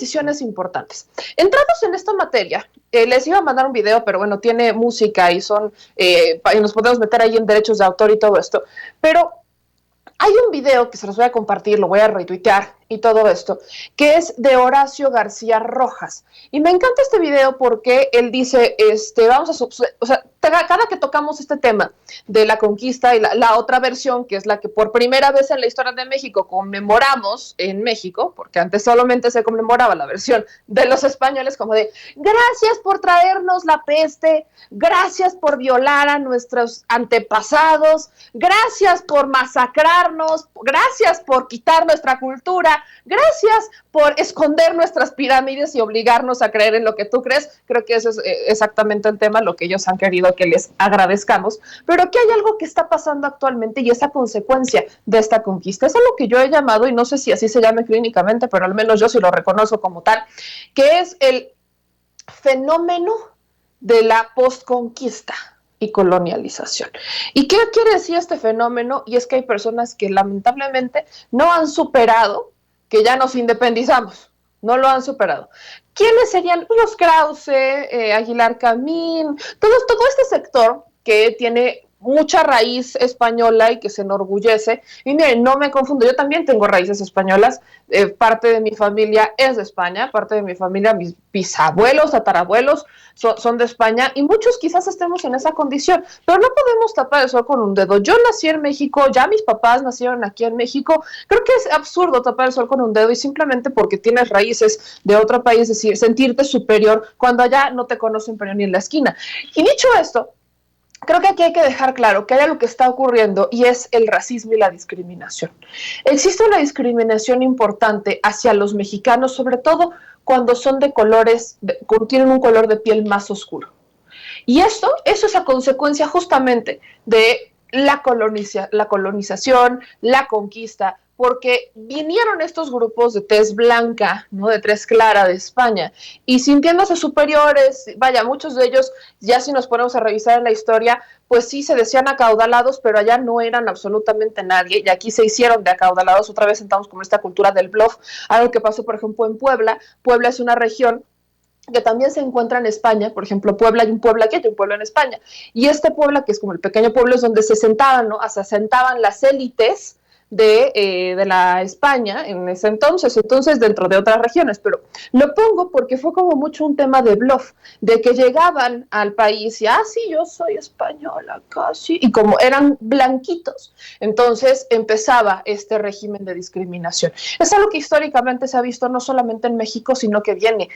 decisiones importantes. Entrados en esta materia, les iba a mandar un video, pero bueno, tiene música y y nos podemos meter ahí en derechos de autor y todo esto, pero hay un video que se los voy a compartir, lo voy a retuitear y todo esto, que es de Horacio García Rojas. Y me encanta este video porque él dice, cada que tocamos este tema de la conquista y la otra versión, que es la que por primera vez en la historia de México conmemoramos en México, porque antes solamente se conmemoraba la versión de los españoles, como de, gracias por traernos la peste, gracias por violar a nuestros antepasados, gracias por masacrarnos, gracias por quitar nuestra cultura, gracias por esconder nuestras pirámides y obligarnos a creer en lo que tú crees. Creo que ese es exactamente el tema, lo que ellos han querido que les agradezcamos, pero que hay algo que está pasando actualmente y esa consecuencia de esta conquista. Es algo que yo he llamado, y no sé si así se llame clínicamente, pero al menos yo sí lo reconozco como tal, que es el fenómeno de la postconquista y colonialización. ¿Y qué quiere decir este fenómeno? Y es que hay personas que lamentablemente no han superado que ya nos independizamos, no lo han superado. ¿Quiénes serían? Los Krause, Aguilar Camín, todo este sector que tiene mucha raíz española y que se enorgullece. Y miren, no me confundo, yo también tengo raíces españolas, parte de mi familia es de España, parte de mi familia, mis bisabuelos, tatarabuelos son de España, y muchos quizás estemos en esa condición, pero no podemos tapar el sol con un dedo. Yo nací en México, ya mis papás nacieron aquí en México, creo que es absurdo tapar el sol con un dedo y simplemente porque tienes raíces de otro país, decir, sentirte superior cuando allá no te conocen pero ni en la esquina. Y dicho esto, creo que aquí hay que dejar claro que hay algo que está ocurriendo y es el racismo y la discriminación. Existe una discriminación importante hacia los mexicanos, sobre todo cuando son de colores, tienen un color de piel más oscuro. Y eso es a consecuencia justamente de la colonización, la conquista, porque vinieron estos grupos de tez blanca, ¿no? De tez clara de España, y sintiéndose superiores, vaya, muchos de ellos, ya si nos ponemos a revisar en la historia, pues sí se decían acaudalados, pero allá no eran absolutamente nadie, y aquí se hicieron de acaudalados. Otra vez entramos con esta cultura del bluff, algo que pasó, por ejemplo, en Puebla. Puebla es una región que también se encuentra en España. Por ejemplo, Puebla, hay un pueblo aquí, hay un pueblo en España, y este Puebla, que es como el pequeño pueblo, es donde se sentaban, ¿no? Se asentaban las élites de la España en ese entonces dentro de otras regiones, pero lo pongo porque fue como mucho un tema de bluff, de que llegaban al país y, sí, yo soy española, casi, y como eran blanquitos, entonces empezaba este régimen de discriminación. Es algo que históricamente se ha visto no solamente en México, sino que viene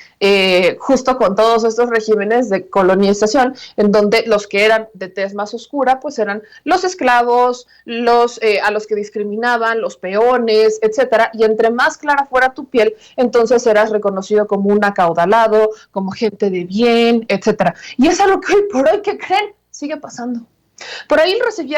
justo con todos estos regímenes de colonización, en donde los que eran de tez más oscura, pues eran los esclavos, a los que discriminaban, los peones, etcétera, y entre más clara fuera tu piel, entonces eras reconocido como un acaudalado, como gente de bien, etcétera. Y es algo que hoy por hoy, ¿qué creen? Sigue pasando. Por ahí recibí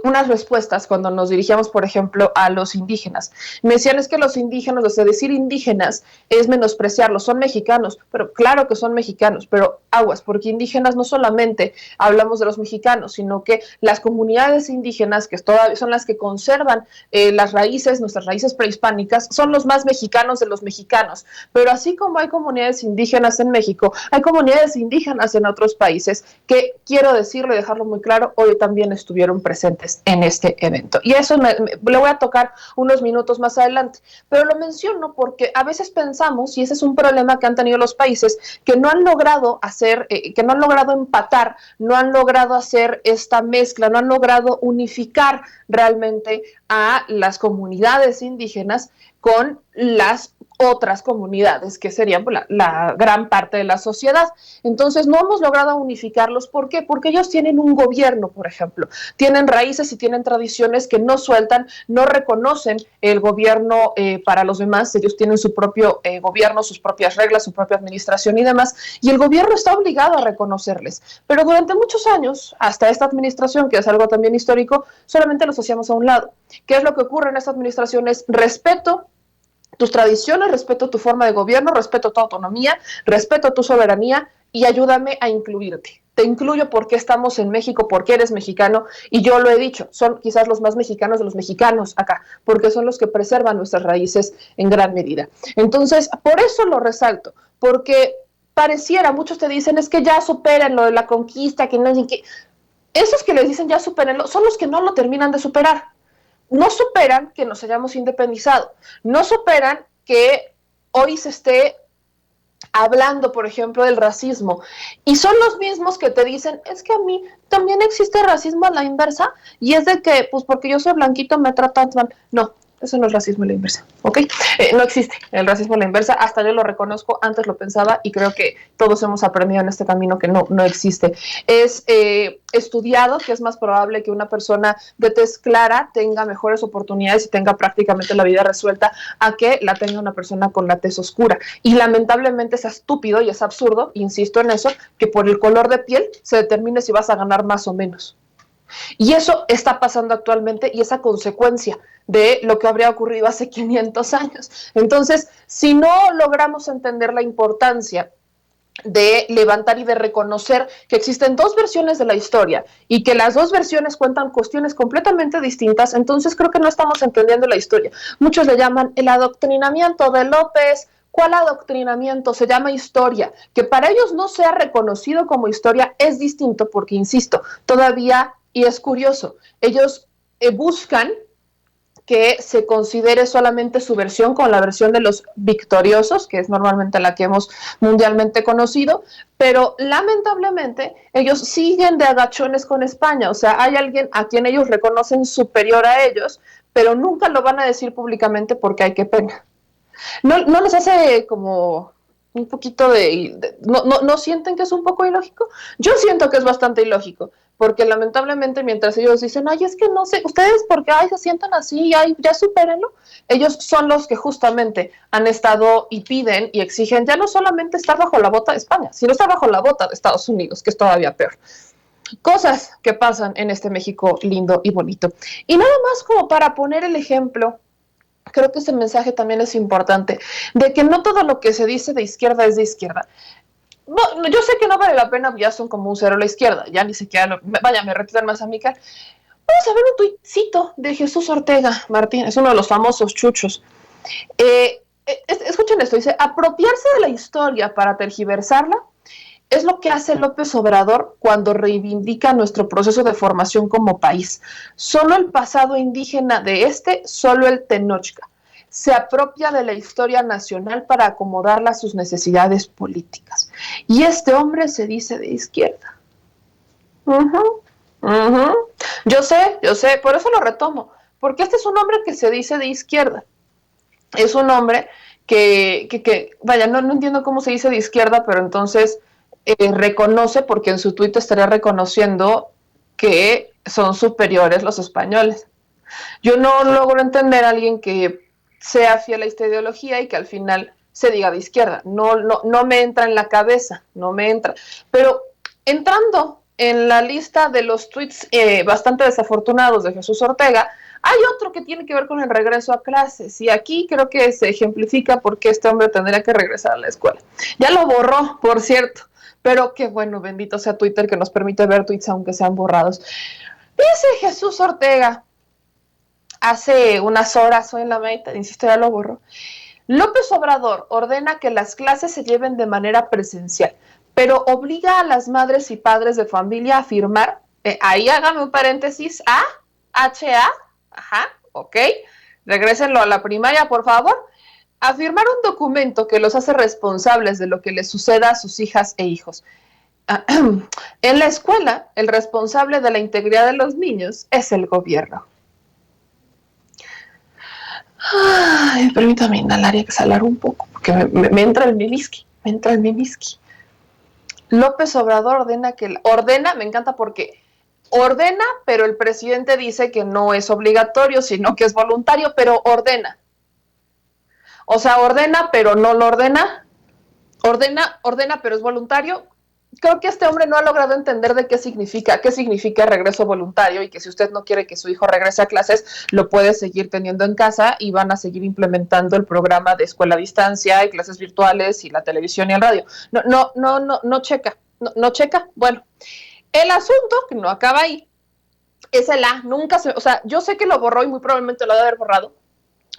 unas respuestas cuando nos dirigíamos, por ejemplo, a los indígenas. Me decían, es que los indígenas, o sea, decir indígenas es menospreciarlos, son mexicanos, pero claro que son mexicanos, pero aguas, porque indígenas no solamente hablamos de los mexicanos, sino que las comunidades indígenas, que todavía son las que conservan las raíces, nuestras raíces prehispánicas, son los más mexicanos de los mexicanos. Pero así como hay comunidades indígenas en México, hay comunidades indígenas en otros países que, quiero decirlo y dejarlo muy claro, hoy también estuvieron presentes en este evento. Y eso le voy a tocar unos minutos más adelante, pero lo menciono porque a veces pensamos, y ese es un problema que han tenido los países, que no han logrado hacer, que no han logrado empatar, no han logrado hacer esta mezcla, no han logrado unificar realmente a las comunidades indígenas con las otras comunidades, que serían la gran parte de la sociedad. Entonces no hemos logrado unificarlos. ¿Por qué? Porque ellos tienen un gobierno, por ejemplo, tienen raíces y tienen tradiciones que no sueltan, no reconocen el gobierno para los demás. Ellos tienen su propio gobierno, sus propias reglas, su propia administración y demás, y el gobierno está obligado a reconocerles. Pero durante muchos años, hasta esta administración, que es algo también histórico, solamente los hacíamos a un lado. ¿Qué es lo que ocurre en esta administración? Es respeto tus tradiciones, respeto tu forma de gobierno, respeto tu autonomía, respeto tu soberanía y ayúdame a incluirte. te incluyo porque estamos en México, porque eres mexicano, y yo lo he dicho, son quizás los más mexicanos de los mexicanos acá, porque son los que preservan nuestras raíces en gran medida. Entonces, por eso lo resalto, porque pareciera, muchos te dicen, es que ya superen lo de la conquista, que no es que... Esos que les dicen ya supérenlo, son los que no lo terminan de superar. No superan que nos hayamos independizado, no superan que hoy se esté hablando, por ejemplo, del racismo, y son los mismos que te dicen, es que a mí también existe racismo a la inversa, y es de que, pues porque yo soy blanquito me tratan mal. No, eso no es racismo a la inversa, ¿ok? No existe el racismo a la inversa, hasta yo lo reconozco, antes lo pensaba, y creo que todos hemos aprendido en este camino que no existe. Es estudiado que es más probable que una persona de tez clara tenga mejores oportunidades y tenga prácticamente la vida resuelta a que la tenga una persona con la tez oscura. Y lamentablemente es estúpido y es absurdo, insisto en eso, que por el color de piel se determine si vas a ganar más o menos. Y eso está pasando actualmente y es a consecuencia de lo que habría ocurrido hace 500 años. Entonces, si no logramos entender la importancia de levantar y de reconocer que existen dos versiones de la historia y que las dos versiones cuentan cuestiones completamente distintas, entonces creo que no estamos entendiendo la historia. Muchos le llaman el adoctrinamiento de López. ¿Cuál adoctrinamiento? Se llama historia. Que para ellos no sea reconocido como historia es distinto porque, insisto, todavía, y es curioso, ellos buscan que se considere solamente su versión con la versión de los victoriosos, que es normalmente la que hemos mundialmente conocido, pero lamentablemente ellos siguen de agachones con España, o sea, hay alguien a quien ellos reconocen superior a ellos, pero nunca lo van a decir públicamente porque hay que pena. ¿No les hace como un poquito no sienten que es un poco ilógico? Yo siento que es bastante ilógico, porque lamentablemente mientras ellos dicen, ay, es que no sé, ustedes porque ay, se sientan así, ay, ya supérenlo, ellos son los que justamente han estado y piden y exigen ya no solamente estar bajo la bota de España, sino estar bajo la bota de Estados Unidos, que es todavía peor. Cosas que pasan en este México lindo y bonito. Y nada más como para poner el ejemplo, creo que ese mensaje también es importante, de que no todo lo que se dice de izquierda es de izquierda. No, yo sé que no vale la pena, ya son como un cero a la izquierda, ya ni siquiera, vaya, me repitan más a mí. Vamos a ver un tuitcito de Jesús Ortega Martín, es uno de los famosos chuchos. Escuchen esto, dice, apropiarse de la historia para tergiversarla es lo que hace López Obrador cuando reivindica nuestro proceso de formación como país. Solo el pasado indígena de solo el Tenochca, se apropia de la historia nacional para acomodarla a sus necesidades políticas. Y este hombre se dice de izquierda. Yo sé, por eso lo retomo, porque este es un hombre que se dice de izquierda. Es un hombre que vaya, no entiendo cómo se dice de izquierda, pero entonces reconoce, porque en su tuit estaría reconociendo que son superiores los españoles. Yo no logro entender a alguien que sea fiel a esta ideología y que al final se diga de izquierda. No me entra en la cabeza, no me entra. Pero entrando en la lista de los tweets bastante desafortunados de Jesús Ortega, hay otro que tiene que ver con el regreso a clases, y aquí creo que se ejemplifica por qué este hombre tendría que regresar a la escuela. Ya lo borró, por cierto, pero qué bueno, bendito sea Twitter, que nos permite ver tweets aunque sean borrados. Dice Jesús Ortega, hace unas horas, hoy en la mañana, insisto, ya lo borró. López Obrador ordena que las clases se lleven de manera presencial, pero obliga a las madres y padres de familia a firmar, ahí hágame un paréntesis, ajá, ok, regrésenlo a la primaria, por favor, a firmar un documento que los hace responsables de lo que les suceda a sus hijas e hijos. En la escuela, el responsable de la integridad de los niños es el gobierno. Ay, permítame inhalar y exhalar un poco, porque me entra el mimiski, López Obrador ordena, me encanta porque ordena, pero el presidente dice que no es obligatorio, sino que es voluntario, pero ordena. O sea, ordena, pero no lo ordena. Ordena, pero es voluntario. Creo que este hombre no ha logrado entender de qué significa regreso voluntario, y que si usted no quiere que su hijo regrese a clases, lo puede seguir teniendo en casa y van a seguir implementando el programa de escuela a distancia y clases virtuales y la televisión y el radio. No checa. no checa. Bueno, el asunto, que no acaba ahí, es el A. Nunca se, o sea, yo sé que lo borró y muy probablemente lo ha de haber borrado,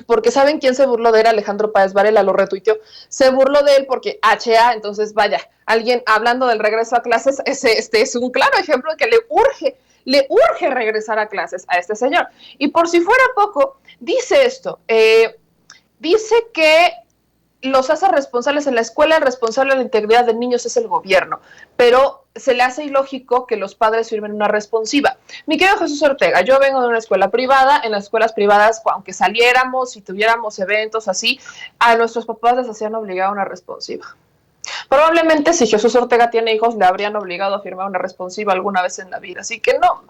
porque ¿saben quién se burló de él? Alejandro Páez Varela lo retuiteó. Se burló de él porque HA, entonces vaya, alguien hablando del regreso a clases, este es un claro ejemplo de que le urge regresar a clases a este señor. Y por si fuera poco, dice esto, dice que los hace responsables en la escuela, el responsable de la integridad de niños es el gobierno, pero se le hace ilógico que los padres firmen una responsiva. Mi querido Jesús Ortega, yo vengo de una escuela privada, en las escuelas privadas, aunque saliéramos y tuviéramos eventos así, a nuestros papás les hacían obligada una responsiva. Probablemente si Jesús Ortega tiene hijos, le habrían obligado a firmar una responsiva alguna vez en la vida, así que no,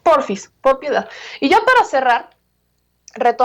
porfis, por piedad. Y ya para cerrar, retomando